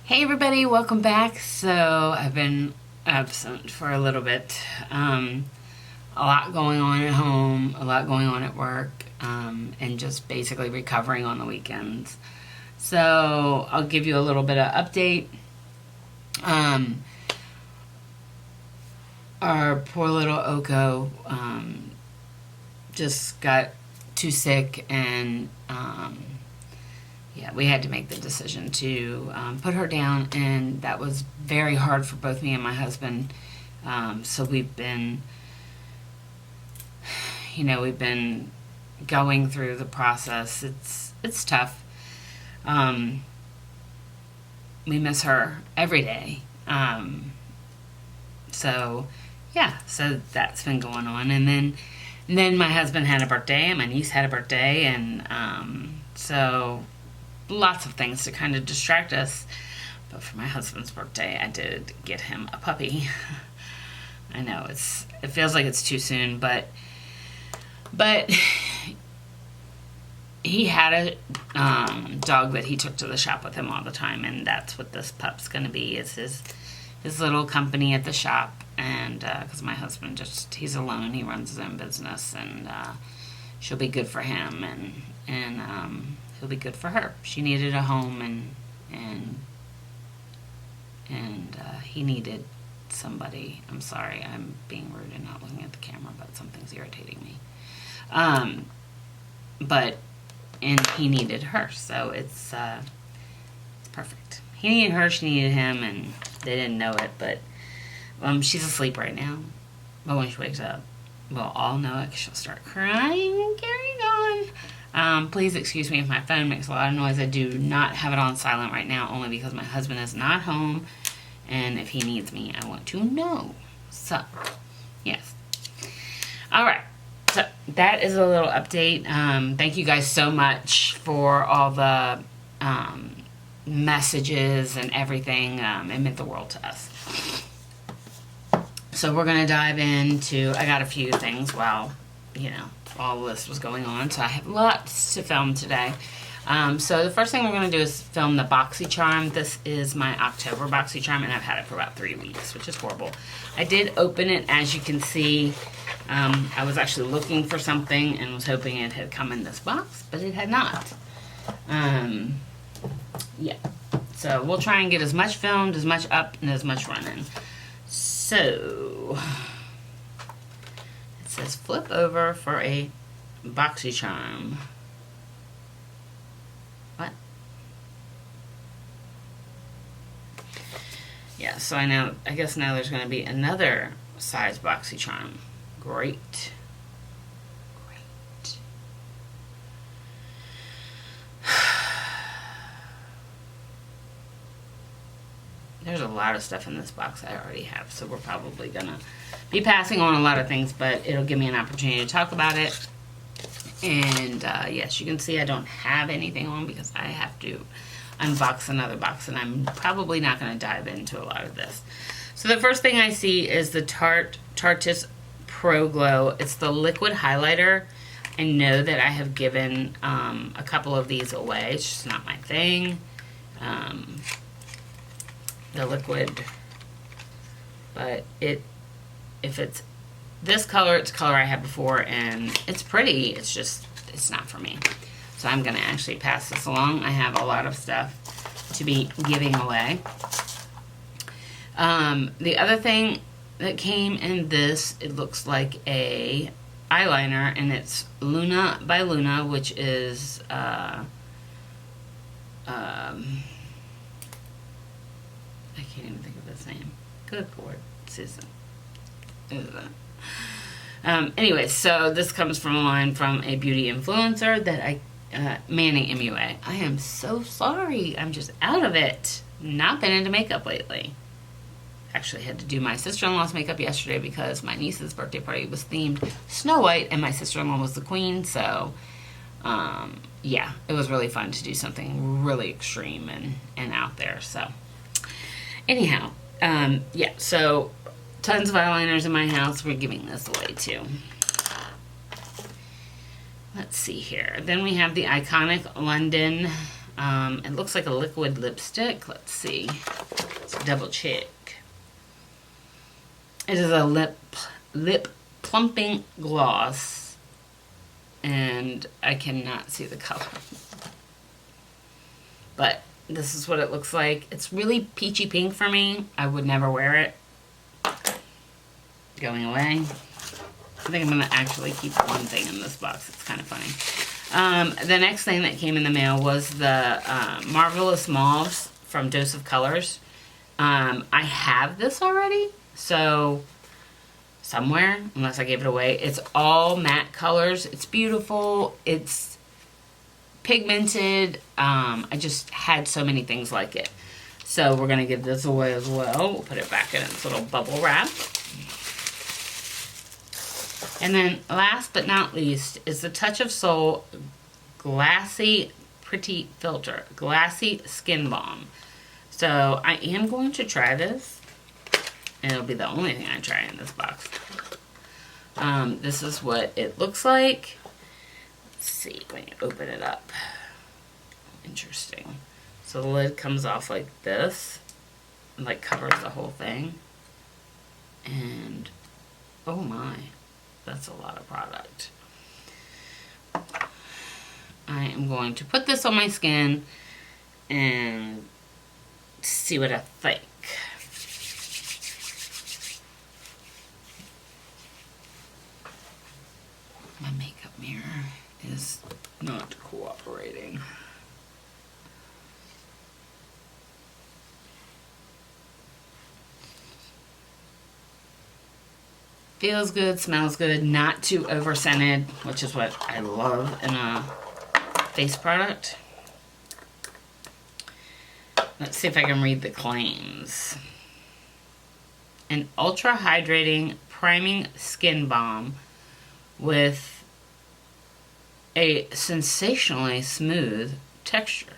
Hey everybody, welcome back. So I've been absent for a little bit. A lot going on at home, a lot going on at work, and just basically recovering on the weekends. So I'll give you a little bit of update. Our poor little Oko just got too sick, and we had to make the decision to put her down, and that was very hard for both me and my husband. So we've been going through the process. It's tough. We miss her every day. So that's been going on, and then my husband had a birthday, and my niece had a birthday, and so lots of things to kind of distract us. But for my husband's birthday, I did get him a puppy. I know it feels like it's too soon, but he had a dog that he took to the shop with him all the time, and that's what this pup's going to be. It's his little company at the shop, and because my husband he's alone, he runs his own business, and she'll be good for him, and he'll be good for her. She needed a home, and he needed somebody. I'm sorry, I'm being rude and not looking at the camera, but something's irritating me. And he needed her, so it's perfect. He needed her, she needed him, and they didn't know it, but she's asleep right now. But when she wakes up, we'll all know it, 'cause she'll start crying and carrying on. Please excuse me if my phone makes a lot of noise. I do not have it on silent right now, only because my husband is not home, and if he needs me, I want to know. So, yes. All right. So that is a little update. Thank you guys so much for all the messages and everything. It meant the world to us. So we're going to dive into, I got a few things while, all this was going on. So I have lots to film today. So the first thing we're going to do is film the BoxyCharm. This is my October BoxyCharm, and I've had it for about 3 weeks, which is horrible. I did open it, as you can see. I was actually looking for something and was hoping it had come in this box, but it had not. So we'll try and get as much filmed, as much up, and as much running. So it says flip over for a BoxyCharm. What? Yeah, so I guess now there's going to be another size BoxyCharm. Great. There's a lot of stuff in this box I already have, so we're probably going to be passing on a lot of things, but it'll give me an opportunity to talk about it. And yes, you can see I don't have anything on because I have to unbox another box, and I'm probably not going to dive into a lot of this. So the first thing I see is the Tarteist Pro Glow. It's the liquid highlighter. I know that I have given a couple of these away. It's just not my thing. The liquid, but if it's this color, it's a color I had before, and it's pretty. It's not for me. So I'm going to actually pass this along. I have a lot of stuff to be giving away. The other thing that came in this, it looks like a eyeliner, and it's Luna by Luna, which is I can't even think of his name. Good Lord, Susan. Anyway, so this comes from a line from a beauty influencer that Manning MUA. I am so sorry. I'm just out of it. Not been into makeup lately. Actually had to do my sister-in-law's makeup yesterday because my niece's birthday party was themed Snow White, and my sister-in-law was the queen. So, it was really fun to do something really extreme and out there. So, anyhow, so tons of eyeliners in my house. We're giving this away too. Let's see here. Then we have the iconic London It looks like a liquid lipstick. Let's see. Let's double check. It is a lip plumping gloss, and I cannot see the color. But this is what it looks like. It's really peachy pink for me. I would never wear it. Going away. I think I'm going to actually keep one thing in this box. It's kind of funny. The next thing that came in the mail was the Marvelous Mauves from Dose of Colors. I have this already, so somewhere, unless I gave it away. It's all matte colors. It's beautiful. It's pigmented. I just had so many things like it. So we're going to give this away as well. We'll put it back in its little bubble wrap. And then last but not least is the Touch of Soul Glassy Pretty Filter. Glassy Skin Balm. So I am going to try this. And it'll be the only thing I try in this box. This is what it looks like. Let's see when you open it up. Interesting. So the lid comes off like this. And like covers the whole thing. And oh my. That's a lot of product. I am going to put this on my skin and see what I think. My makeup mirror is not cooperating. Feels good, smells good, not too over scented, which is what I love in a face product. Let's see if I can read the claims. An ultra hydrating priming skin balm with a sensationally smooth texture,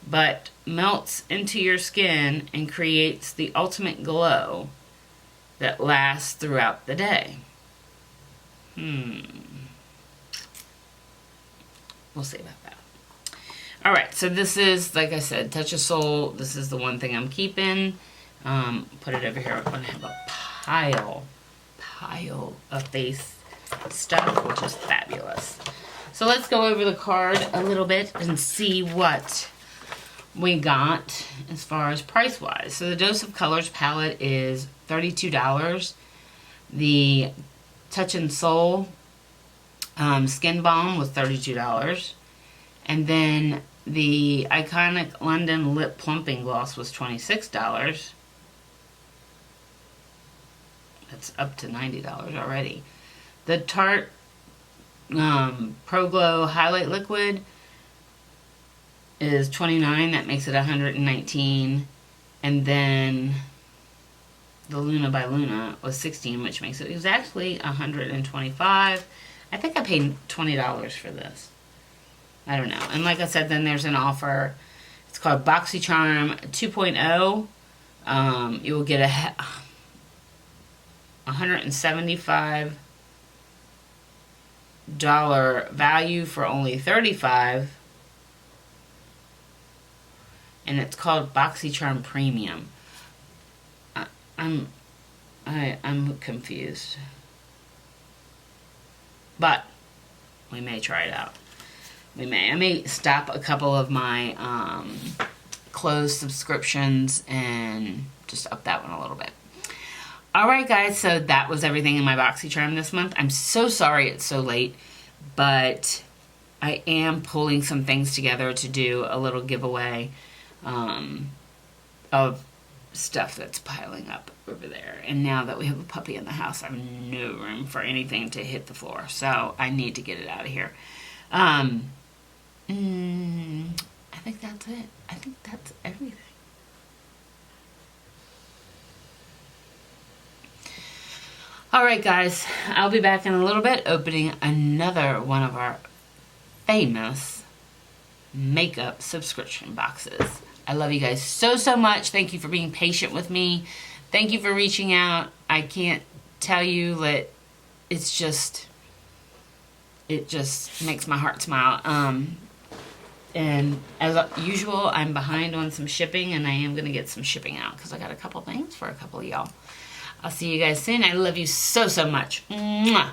but melts into your skin and creates the ultimate glow that lasts throughout the day. We'll see about that. Alright, so this is, like I said, Touch of Soul. This is the one thing I'm keeping. Put it over here. I'm going to have a pile of face stuff, which is fabulous. So let's go over the card a little bit and see what we got as far as price wise. So the Dose of Colors palette is $32. The Touch and Soul skin balm was $32. And then the Iconic London Lip Plumping Gloss was $26. That's up to $90 already. The Tarte Pro Glow Highlight Liquid is $29. That makes it $119. And then the Luna by Luna was $16, which makes it exactly $125. I think I paid $20 for this. I don't know. And like I said, then there's an offer. It's called BoxyCharm 2.0. You will get a $175 value for only $35. And it's called BoxyCharm Premium. I'm confused. But we may try it out. We may. I may stop a couple of my closed subscriptions and just up that one a little bit. Alright guys, so that was everything in my BoxyCharm this month. I'm so sorry it's so late, but I am pulling some things together to do a little giveaway of stuff that's piling up over there. And now that we have a puppy in the house, I have no room for anything to hit the floor. So I need to get it out of here. I think that's it. I think that's everything. Alright guys, I'll be back in a little bit opening another one of our famous makeup subscription boxes. I love you guys so, so much. Thank you for being patient with me. Thank you for reaching out. I can't tell you that it just makes my heart smile. And as usual, I'm behind on some shipping, and I am going to get some shipping out because I got a couple things for a couple of y'all. I'll see you guys soon. I love you so, so much. Mwah.